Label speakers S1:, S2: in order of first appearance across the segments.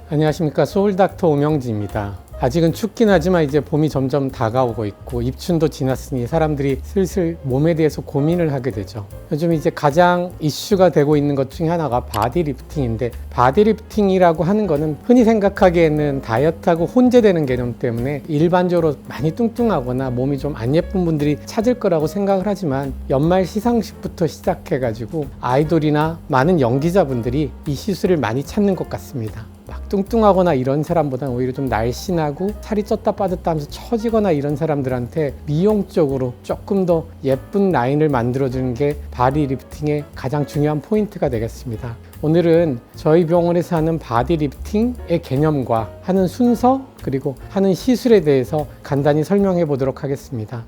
S1: 안녕하십니까, 소울닥터 오명지입니다. 아직은 춥긴 하지만 이제 봄이 점점 다가오고 있고 입춘도 지났으니 사람들이 슬슬 몸에 대해서 고민을 하게 되죠. 요즘 이제 가장 이슈가 되고 있는 것 중에 하나가 바디리프팅인데, 바디리프팅이라고 하는 거는 흔히 생각하기에는 다이어트하고 혼재되는 개념 때문에 일반적으로 많이 뚱뚱하거나 몸이 좀 안 예쁜 분들이 찾을 거라고 생각을 하지만, 연말 시상식부터 시작해가지고 아이돌이나 많은 연기자분들이 이 시술을 많이 찾는 것 같습니다. 막 뚱뚱하거나 이런 사람보다는 오히려 좀 날씬하고 살이 쪘다 빠졌다 하면서 처지거나 이런 사람들한테 미용적으로 조금 더 예쁜 라인을 만들어주는 게 바디리프팅의 가장 중요한 포인트가 되겠습니다. 오늘은 저희 병원에서 하는 바디리프팅의 개념과 하는 순서, 그리고 하는 시술에 대해서 간단히 설명해 보도록 하겠습니다.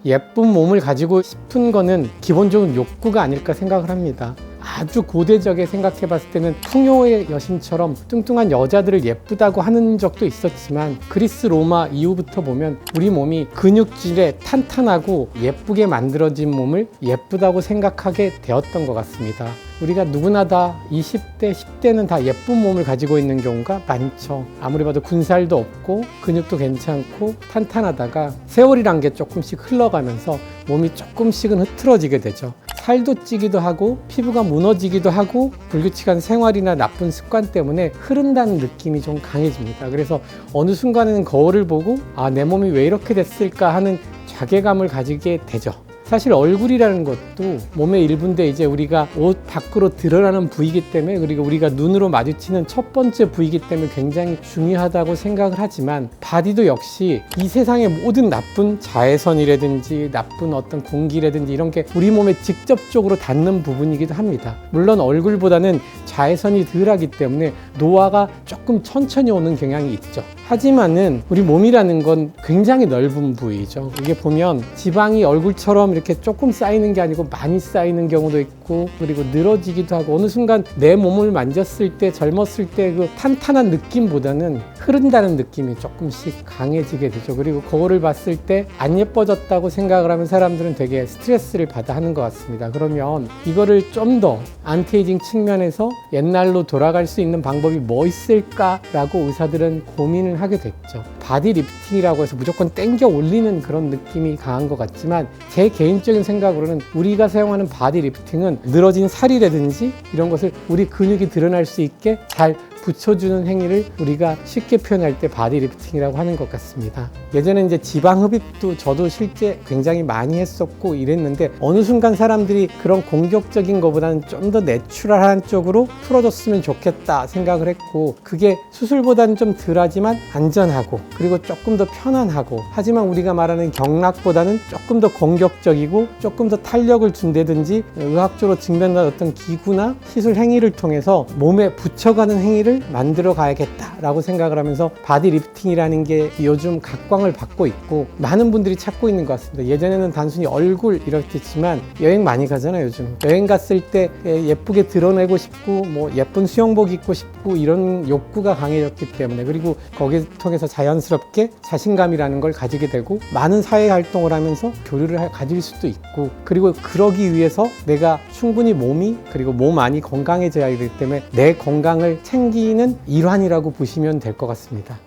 S1: 예쁜 몸을 가지고 싶은 거는 기본적인 욕구가 아닐까 생각을 합니다. 아주 고대적에 생각해 봤을 때는 풍요의 여신처럼 뚱뚱한 여자들을 예쁘다고 하는 적도 있었지만, 그리스 로마 이후부터 보면 우리 몸이 근육질에 탄탄하고 예쁘게 만들어진 몸을 예쁘다고 생각하게 되었던 것 같습니다. 우리가 누구나 다 20대, 10대는 다 예쁜 몸을 가지고 있는 경우가 많죠. 아무리 봐도 군살도 없고 근육도 괜찮고 탄탄하다가 세월이란 게 조금씩 흘러가면서 몸이 조금씩은 흐트러지게 되죠. 살도 찌기도 하고 피부가 무너지기도 하고 불규칙한 생활이나 나쁜 습관 때문에 흐른다는 느낌이 좀 강해집니다. 그래서 어느 순간에는 거울을 보고 내 몸이 왜 이렇게 됐을까 하는 자괴감을 가지게 되죠. 사실 얼굴이라는 것도 몸의 일부인데, 이제 우리가 옷 밖으로 드러나는 부위이기 때문에, 그리고 우리가 눈으로 마주치는 첫 번째 부위이기 때문에 굉장히 중요하다고 생각을 하지만, 바디도 역시 이 세상의 모든 나쁜 자외선이라든지 나쁜 어떤 공기라든지 이런 게 우리 몸에 직접적으로 닿는 부분이기도 합니다. 물론 얼굴보다는 자외선이 덜하기 때문에 노화가 조금 천천히 오는 경향이 있죠. 하지만은 우리 몸이라는 건 굉장히 넓은 부위죠. 이게 보면 지방이 얼굴처럼 이렇게 조금 쌓이는 게 아니고 많이 쌓이는 경우도 있고, 그리고 늘어지기도 하고, 어느 순간 내 몸을 만졌을 때, 젊었을 때 그 탄탄한 느낌보다는 흐른다는 느낌이 조금씩 강해지게 되죠. 그리고 거울을 봤을 때 안 예뻐졌다고 생각을 하면 사람들은 되게 스트레스를 받아 하는 것 같습니다. 그러면 이거를 좀 더 안티에이징 측면에서 옛날로 돌아갈 수 있는 방법이 뭐 있을까라고 의사들은 고민을 하게 됐죠. 바디리프팅이라고 해서 무조건 땡겨 올리는 그런 느낌이 강한 것 같지만, 제 개인적인 생각으로는 우리가 사용하는 바디리프팅은 늘어진 살이라든지 이런 것을 우리 근육이 드러날 수 있게 잘 붙여주는 행위를 우리가 쉽게 표현할 때 바디리프팅이라고 하는 것 같습니다. 예전에 이제 지방 흡입도 저도 실제 굉장히 많이 했었고 이랬는데, 어느 순간 사람들이 그런 공격적인 것보다는 좀 더 내추럴한 쪽으로 풀어줬으면 좋겠다 생각을 했고, 그게 수술보다는 좀 덜하지만 안전하고 그리고 조금 더 편안하고, 하지만 우리가 말하는 경락보다는 조금 더 공격적이고 조금 더 탄력을 준다든지 의학적으로 증명된 어떤 기구나 시술 행위를 통해서 몸에 붙여가는 행위를 만들어 가야겠다라고 생각을 하면서 바디리프팅이라는 게 요즘 각광을 받고 있고 많은 분들이 찾고 있는 것 같습니다. 예전에는 단순히 얼굴 이렇겠지만, 여행 많이 가잖아요. 요즘 여행 갔을 때 예쁘게 드러내고 싶고 뭐 예쁜 수영복 입고 싶고 이런 욕구가 강해졌기 때문에, 그리고 거기에 통해서 자연스럽게 자신감이라는 걸 가지게 되고 많은 사회 활동을 하면서 교류를 가질 수도 있고, 그리고 그러기 위해서 내가 충분히 몸이, 그리고 몸 안이 건강해져야 하기 때문에 내 건강을 챙기는 일환이라고 보시면 될 것 같습니다.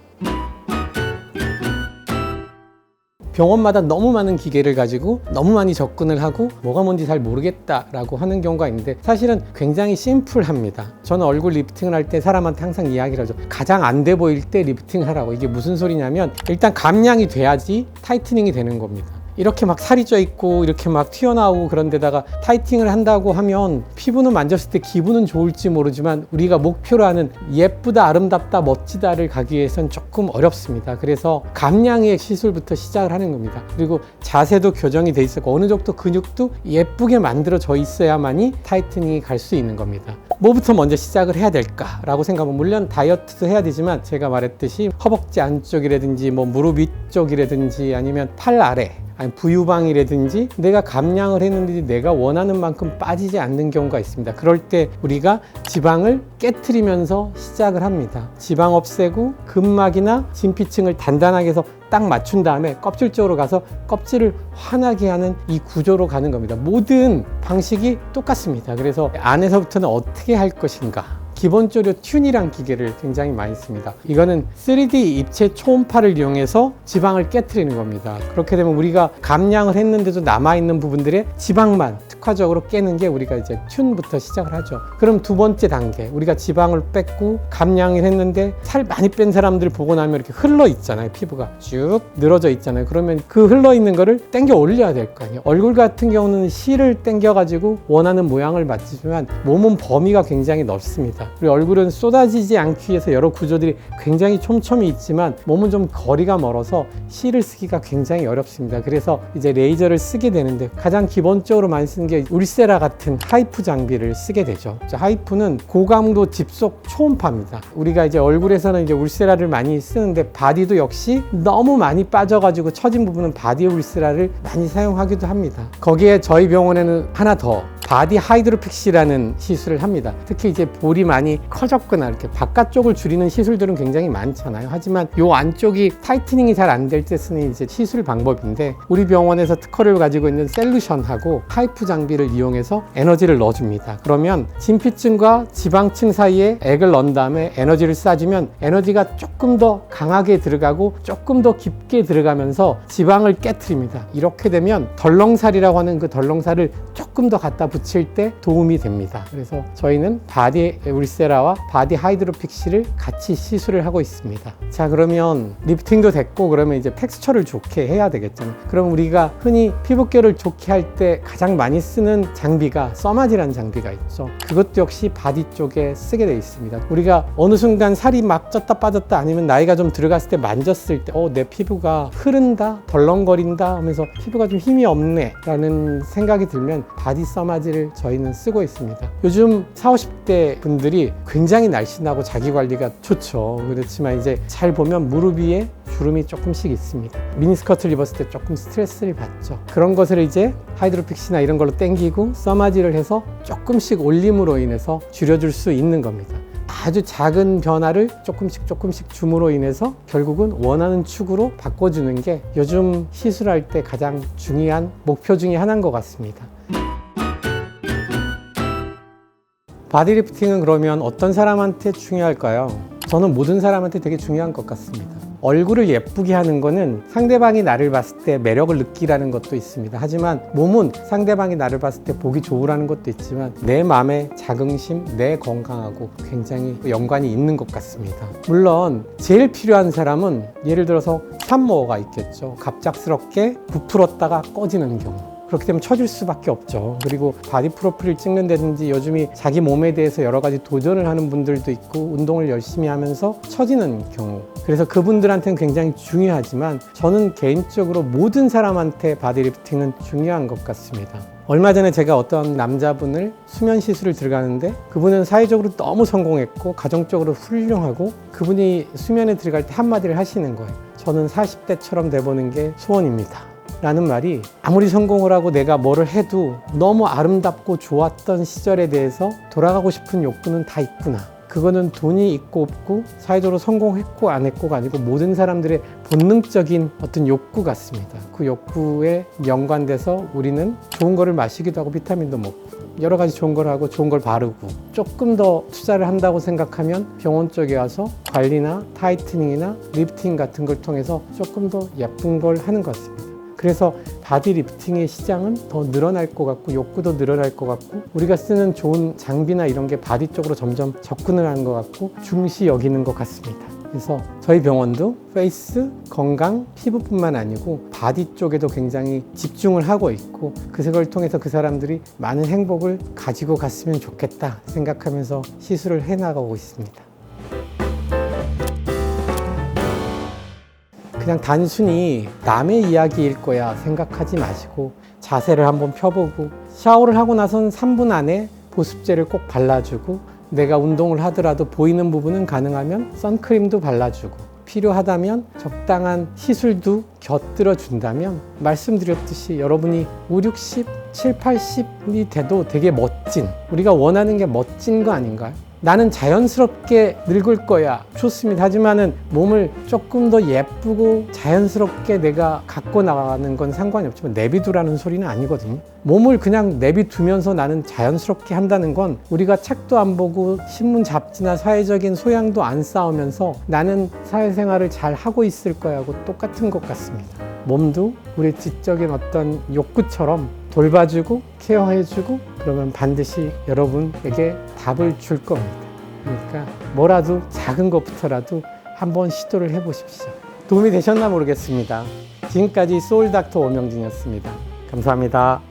S1: 병원마다 너무 많은 기계를 가지고 너무 많이 접근을 하고 뭐가 뭔지 잘 모르겠다라고 하는 경우가 있는데, 사실은 굉장히 심플합니다. 저는 얼굴 리프팅을 할 때 사람한테 항상 이야기를 하죠. 가장 안 돼 보일 때 리프팅을 하라고. 이게 무슨 소리냐면, 일단 감량이 돼야지 타이트닝이 되는 겁니다. 이렇게 막 살이 쪄 있고 이렇게 막 튀어나오고 그런 데다가 타이팅을 한다고 하면 피부는 만졌을 때 기분은 좋을지 모르지만 우리가 목표로 하는 예쁘다, 아름답다, 멋지다를 가기 위해서는 조금 어렵습니다. 그래서 감량의 시술부터 시작을 하는 겁니다. 그리고 자세도 교정이 돼 있었고 어느 정도 근육도 예쁘게 만들어져 있어야만이 타이트닝이 갈 수 있는 겁니다. 뭐부터 먼저 시작을 해야 될까라고 생각하면, 물론 다이어트도 해야 되지만 제가 말했듯이 허벅지 안쪽이라든지 뭐 무릎 위쪽이라든지 아니면 팔 아래, 아니 부유방이라든지 내가 감량을 했는데 내가 원하는 만큼 빠지지 않는 경우가 있습니다. 그럴 때 우리가 지방을 깨트리면서 시작을 합니다. 지방 없애고 근막이나 진피층을 단단하게 해서 딱 맞춘 다음에 껍질 쪽으로 가서 껍질을 환하게 하는 이 구조로 가는 겁니다. 모든 방식이 똑같습니다. 그래서 안에서부터는 어떻게 할 것인가, 기본적으로 튠이란 기계를 굉장히 많이 씁니다. 이거는 3D 입체 초음파를 이용해서 지방을 깨트리는 겁니다. 그렇게 되면 우리가 감량을 했는데도 남아있는 부분들의 지방만 특화적으로 깨는 게 우리가 이제 튠부터 시작을 하죠. 그럼 두 번째 단계, 우리가 지방을 뺐고 감량을 했는데 살 많이 뺀 사람들 보고 나면 이렇게 흘러 있잖아요. 피부가 쭉 늘어져 있잖아요. 그러면 그 흘러 있는 거를 당겨 올려야 될 거 아니에요. 얼굴 같은 경우는 실을 당겨 가지고 원하는 모양을 맞추지만 몸은 범위가 굉장히 넓습니다. 우리 얼굴은 쏟아지지 않기 위해서 여러 구조들이 굉장히 촘촘히 있지만 몸은 좀 거리가 멀어서 실을 쓰기가 굉장히 어렵습니다. 그래서 이제 레이저를 쓰게 되는데 가장 기본적으로 많이 쓰는 게 울세라 같은 하이프 장비를 쓰게 되죠. 하이프는 고감도 집속 초음파입니다. 우리가 이제 얼굴에서는 이제 울세라를 많이 쓰는데 바디도 역시 너무 많이 빠져가지고 처진 부분은 바디 울세라를 많이 사용하기도 합니다. 거기에 저희 병원에는 하나 더 바디 하이드로픽시라는 시술을 합니다. 특히 이제 볼이 많이 커졌거나 이렇게 바깥쪽을 줄이는 시술들은 굉장히 많잖아요. 하지만 이 안쪽이 타이트닝이 잘 안 될 때 쓰는 이제 시술 방법인데 우리 병원에서 특허를 가지고 있는 셀루션하고 하이프 장비를 이용해서 에너지를 넣어줍니다. 그러면 진피층과 지방층 사이에 액을 넣은 다음에 에너지를 쏴주면 에너지가 조금 더 강하게 들어가고 조금 더 깊게 들어가면서 지방을 깨트립니다. 이렇게 되면 덜렁살이라고 하는 그 덜렁살을 조금 더 갖다 붙일 때 도움이 됩니다. 그래서 저희는 바디 울세라와 바디 하이드로픽시를 같이 시술을 하고 있습니다. 자, 그러면 리프팅도 됐고 그러면 이제 텍스처를 좋게 해야 되겠잖아요. 그럼 우리가 흔히 피부결을 좋게 할 때 가장 많이 쓰는 장비가 써마지라는 장비가 있죠. 그것도 역시 바디 쪽에 쓰게 되어 있습니다. 우리가 어느 순간 살이 막 쪘다 빠졌다 아니면 나이가 좀 들어갔을 때 만졌을 때 내 피부가 흐른다, 덜렁거린다 하면서 피부가 좀 힘이 없네 라는 생각이 들면 바디 써마지를 저희는 쓰고 있습니다. 요즘 40, 50대 분들이 굉장히 날씬하고 자기 관리가 좋죠. 그렇지만 이제 잘 보면 무릎 위에 주름이 조금씩 있습니다. 미니스커트를 입었을 때 조금 스트레스를 받죠. 그런 것을 이제 하이드로픽시나 이런 걸로 당기고 써마지를 해서 조금씩 올림으로 인해서 줄여줄 수 있는 겁니다. 아주 작은 변화를 조금씩 줌으로 인해서 결국은 원하는 축으로 바꿔주는 게 요즘 시술할 때 가장 중요한 목표 중에 하나인 것 같습니다. 바디리프팅은 그러면 어떤 사람한테 중요할까요? 저는 모든 사람한테 되게 중요한 것 같습니다. 얼굴을 예쁘게 하는 거는 상대방이 나를 봤을 때 매력을 느끼라는 것도 있습니다. 하지만 몸은 상대방이 나를 봤을 때 보기 좋으라는 것도 있지만 내 마음의 자긍심, 내 건강하고 굉장히 연관이 있는 것 같습니다. 물론 제일 필요한 사람은 예를 들어서 산모가 있겠죠. 갑작스럽게 부풀었다가 꺼지는 경우. 그렇게 되면 처질 수밖에 없죠. 그리고 바디 프로필을 찍는다든지 요즘이 자기 몸에 대해서 여러 가지 도전을 하는 분들도 있고 운동을 열심히 하면서 처지는 경우. 그래서 그분들한테는 굉장히 중요하지만 저는 개인적으로 모든 사람한테 바디리프팅은 중요한 것 같습니다. 얼마 전에 제가 어떤 남자분을 수면 시술을 들어가는데 그분은 사회적으로 너무 성공했고 가정적으로 훌륭하고 그분이 수면에 들어갈 때 한마디를 하시는 거예요. 저는 40대처럼 돼보는 게 소원입니다. 라는 말이 아무리 성공을 하고 내가 뭐를 해도 너무 아름답고 좋았던 시절에 대해서 돌아가고 싶은 욕구는 다 있구나. 그거는 돈이 있고 없고 사회적으로 성공했고 안 했고가 아니고 모든 사람들의 본능적인 어떤 욕구 같습니다. 그 욕구에 연관돼서 우리는 좋은 거를 마시기도 하고 비타민도 먹고 여러 가지 좋은 걸 하고 좋은 걸 바르고 조금 더 투자를 한다고 생각하면 병원 쪽에 와서 관리나 타이트닝이나 리프팅 같은 걸 통해서 조금 더 예쁜 걸 하는 것 같습니다. 그래서 바디리프팅의 시장은 더 늘어날 것 같고 욕구도 늘어날 것 같고 우리가 쓰는 좋은 장비나 이런 게 바디 쪽으로 점점 접근을 하는 것 같고 중시 여기는 것 같습니다. 그래서 저희 병원도 페이스, 건강, 피부뿐만 아니고 바디 쪽에도 굉장히 집중을 하고 있고 그걸 통해서 그 사람들이 많은 행복을 가지고 갔으면 좋겠다 생각하면서 시술을 해나가고 있습니다. 그냥 단순히 남의 이야기일 거야 생각하지 마시고 자세를 한번 펴보고 샤워를 하고 나선 3분 안에 보습제를 꼭 발라주고 내가 운동을 하더라도 보이는 부분은 가능하면 선크림도 발라주고 필요하다면 적당한 시술도 곁들여 준다면 말씀드렸듯이 여러분이 5, 60, 7, 80이 돼도 되게 멋진 우리가 원하는 게 멋진 거 아닌가요? 나는 자연스럽게 늙을 거야. 좋습니다. 하지만은 몸을 조금 더 예쁘고 자연스럽게 내가 갖고 나가는 건 상관이 없지만 내비두라는 소리는 아니거든요. 몸을 그냥 내비두면서 나는 자연스럽게 한다는 건 우리가 책도 안 보고 신문 잡지나 사회적인 소양도 안 쌓으면서 나는 사회생활을 잘 하고 있을 거야하고 똑같은 것 같습니다. 몸도 우리 지적인 어떤 욕구처럼 돌봐주고 케어해주고 그러면 반드시 여러분에게 답을 줄 겁니다. 그러니까 뭐라도 작은 것부터라도 한번 시도를 해보십시오. 도움이 되셨나 모르겠습니다. 지금까지 소울닥터 오명진이었습니다. 감사합니다.